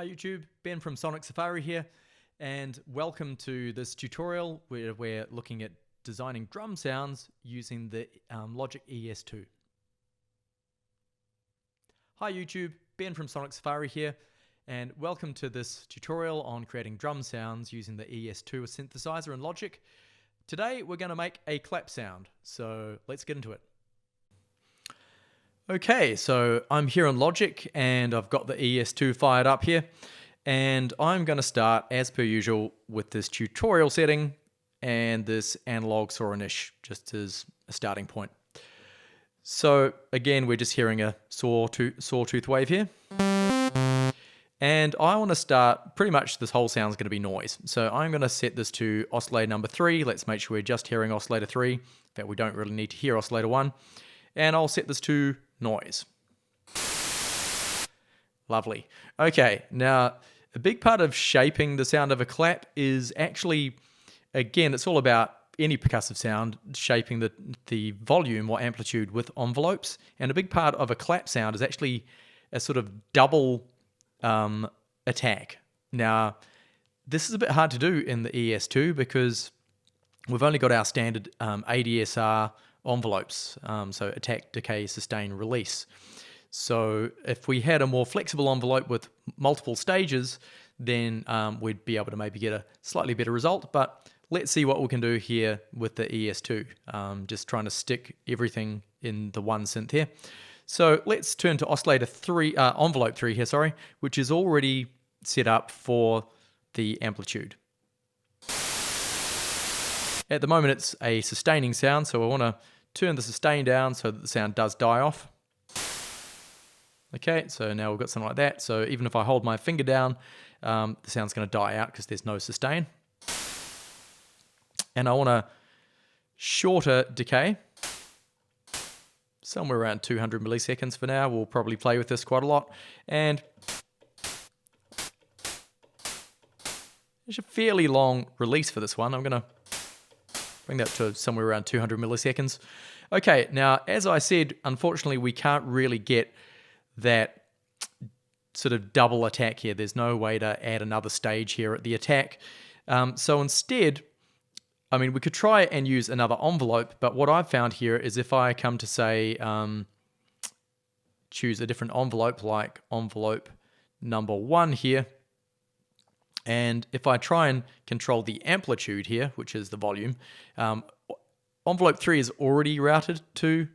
Hi YouTube, Ben from Sonic Safari here, and welcome to this tutorial where we're looking at designing drum sounds using the Logic ES2. Hi YouTube, Ben from Sonic Safari here, and welcome to this tutorial on creating drum sounds using the ES2 synthesizer and Logic. Today we're going to make a clap sound, so let's get into it. Okay, so I'm here on Logic and I've got the ES2 fired up here, and I'm going to start as per usual with this tutorial setting and this analog saw-a-niche just as a starting point. So again, we're just hearing a sawtooth wave here, and I want to start, pretty much this whole sound is going to be noise. So I'm going to set this to oscillator number 3. Let's make sure we're just hearing oscillator 3. In fact, we don't really need to hear oscillator 1. And I'll set this to noise. Lovely. Okay, now a big part of shaping the sound of a clap is actually, again, it's all about any percussive sound, shaping the volume or amplitude with envelopes. And a big part of a clap sound is actually a sort of double attack. Now, this is a bit hard to do in the ES2 because we've only got our standard ADSR envelopes, so attack, decay, sustain, release. So if we had a more flexible envelope with multiple stages, then we'd be able to maybe get a slightly better result. But let's see what we can do here with the ES2. Just trying to stick everything in the one synth here. So let's turn to oscillator 3, envelope 3 here, sorry, which is already set up for the amplitude. At the moment, it's a sustaining sound, so I want to turn the sustain down so that the sound does die off. Okay, so now we've got something like that. So even if I hold my finger down, the sound's going to die out because there's no sustain. And I want a shorter decay, somewhere around 200 milliseconds for now. We'll probably play with this quite a lot. And there's a fairly long release for this one. I'm going to bring that to somewhere around 200 milliseconds. Okay, now, as I said, unfortunately, we can't really get that sort of double attack here. There's no way to add another stage here at the attack. So instead, I mean, we could try and use another envelope, but what I've found here is if I come to, say, choose a different envelope, like envelope number 1 here, and if I try and control the amplitude here, which is the volume, envelope 3 is already routed to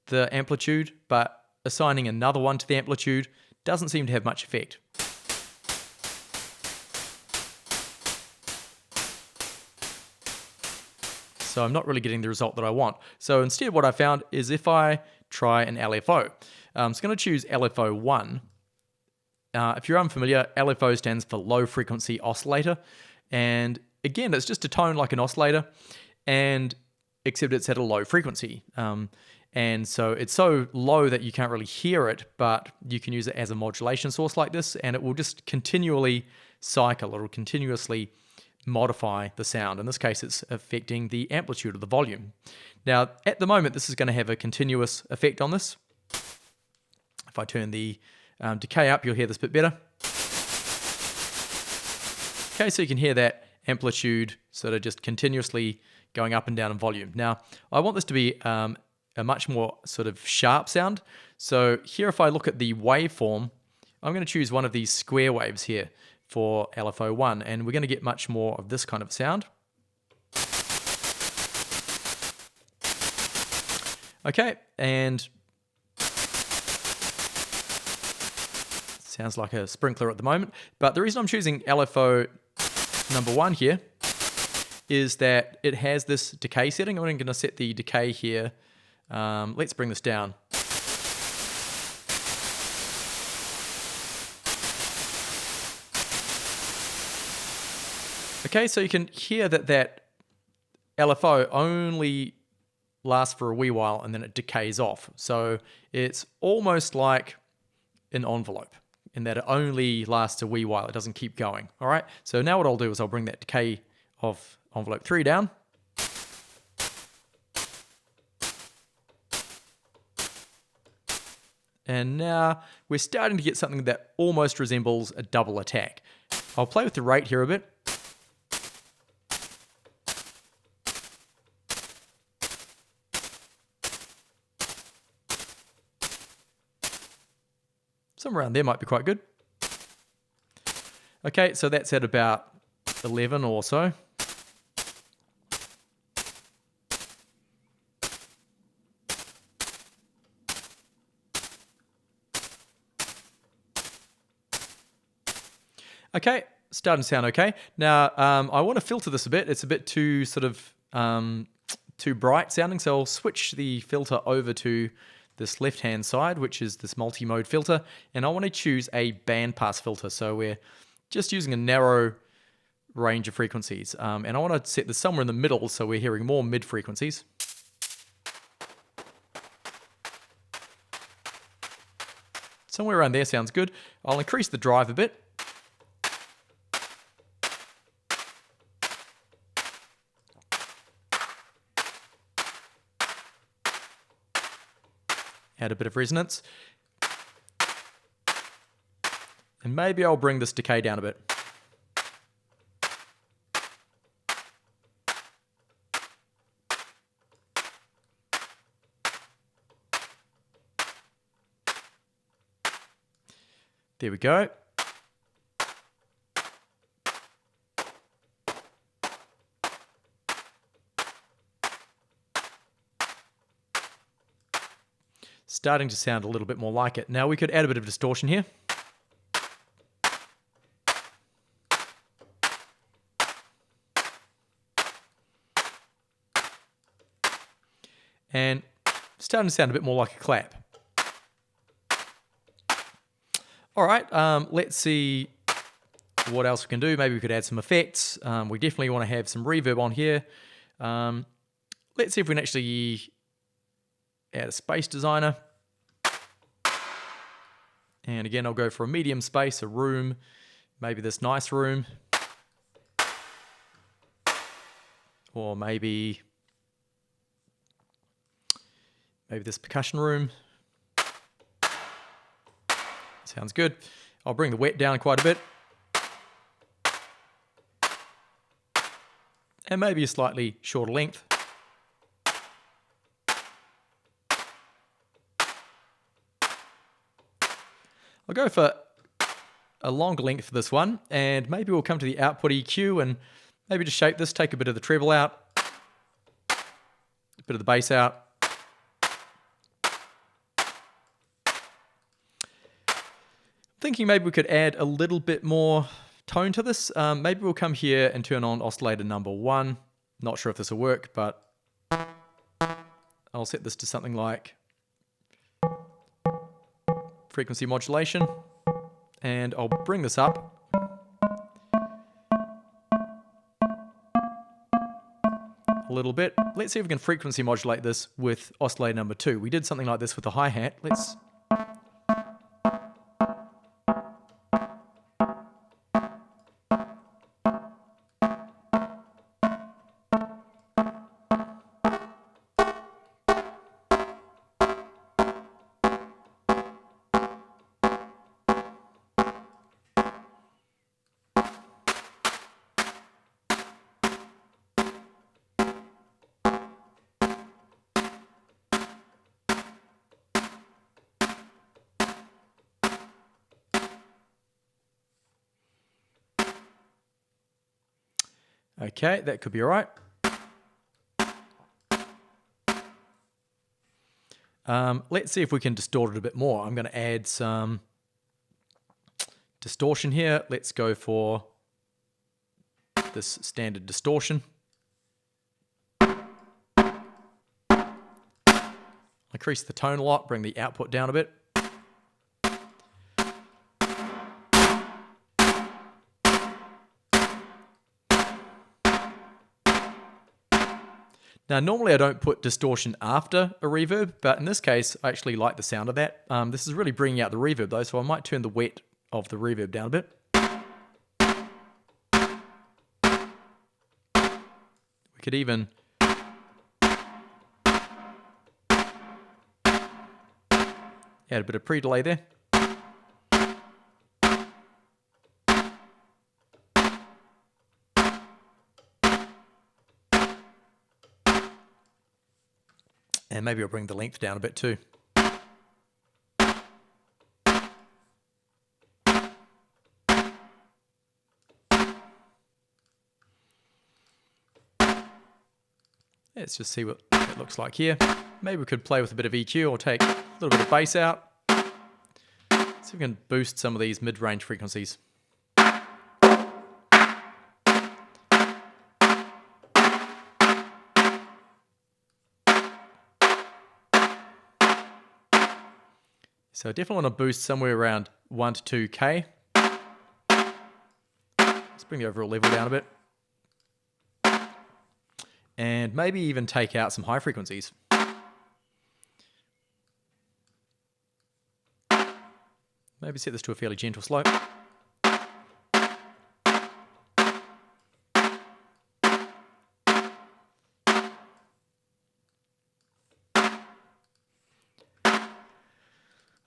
the amplitude, but assigning another one to the amplitude doesn't seem to have much effect. So I'm not really getting the result that I want. So instead what I found is if I try an LFO. I'm just going to choose LFO 1. If you're unfamiliar, LFO stands for low frequency oscillator. And again, it's just a tone like an oscillator, and except it's at a low frequency. And so it's so low that you can't really hear it, but you can use it as a modulation source like this, and it will just continually cycle. It will continuously modify the sound. In this case, it's affecting the amplitude of the volume. Now, at the moment, this is going to have a continuous effect on this. If I turn the decay up, you'll hear this bit better. Okay, so you can hear that amplitude sort of just continuously going up and down in volume. Now, I want this to be a much more sort of sharp sound. So here, if I look at the waveform, I'm going to choose one of these square waves here for LFO1, and we're going to get much more of this kind of sound. Okay, and sounds like a sprinkler at the moment. But the reason I'm choosing LFO number 1 here is that it has this decay setting. I'm going to set the decay here. Let's bring this down. Okay, so you can hear that LFO only lasts for a wee while and then it decays off. So it's almost like an envelope in that it only lasts a wee while. It doesn't keep going. All right, so now what I'll do is I'll bring that decay of envelope 3 down. And now we're starting to get something that almost resembles a double attack. I'll play with the rate here a bit. Somewhere around there might be quite good. Okay, so that's at about 11 or so. Okay, starting to sound okay. Now, I want to filter this a bit. It's a bit too sort of too bright sounding, so I'll switch the filter over to this left-hand side, which is this multi-mode filter, and I want to choose a bandpass filter. So we're just using a narrow range of frequencies, and I want to set this somewhere in the middle so we're hearing more mid frequencies. Somewhere around there sounds good. I'll increase the drive a bit. Add a bit of resonance. And maybe I'll bring this decay down a bit. There we go. Starting to sound a little bit more like it. Now we could add a bit of distortion here. And starting to sound a bit more like a clap. All right, let's see what else we can do. Maybe we could add some effects. We definitely want to have some reverb on here. Let's see if we can actually add a space designer. And again, I'll go for a medium space, a room, maybe this nice room. Or maybe this percussion room. Sounds good. I'll bring the wet down quite a bit. And maybe a slightly shorter length. I'll go for a longer length for this one, and maybe we'll come to the output EQ and maybe just shape this, take a bit of the treble out, a bit of the bass out. Thinking maybe we could add a little bit more tone to this. Maybe we'll come here and turn on oscillator number 1. Not sure if this will work, but I'll set this to something like frequency modulation, and I'll bring this up. A little bit. Let's see if we can frequency modulate this with oscillator number 2. We did something like this with the hi-hat. Let's okay, that could be all right. Let's see if we can distort it a bit more. I'm going to add some distortion here. Let's go for this standard distortion. Increase the tone a lot, bring the output down a bit. Now, normally I don't put distortion after a reverb, but in this case, I actually like the sound of that. This is really bringing out the reverb though, so I might turn the wet of the reverb down a bit. We could even Add a bit of pre-delay there. And maybe I'll bring the length down a bit too. Let's just see what it looks like here. Maybe we could play with a bit of EQ or take a little bit of bass out. So we can boost some of these mid-range frequencies. So I definitely want to boost somewhere around 1 to 2K. Let's bring the overall level down a bit. And maybe even take out some high frequencies. Maybe set this to a fairly gentle slope.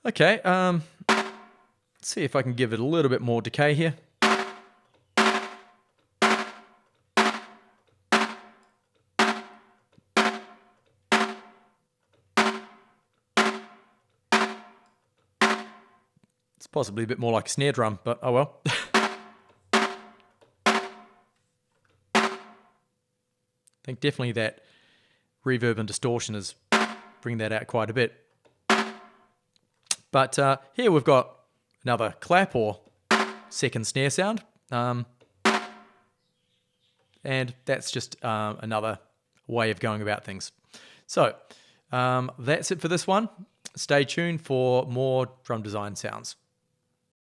Okay, let's see if I can give it a little bit more decay here. It's possibly a bit more like a snare drum, but oh well. I think definitely that reverb and distortion is bringing that out quite a bit. But here we've got another clap or second snare sound. And that's just another way of going about things. So that's it for this one. Stay tuned for more drum design sounds.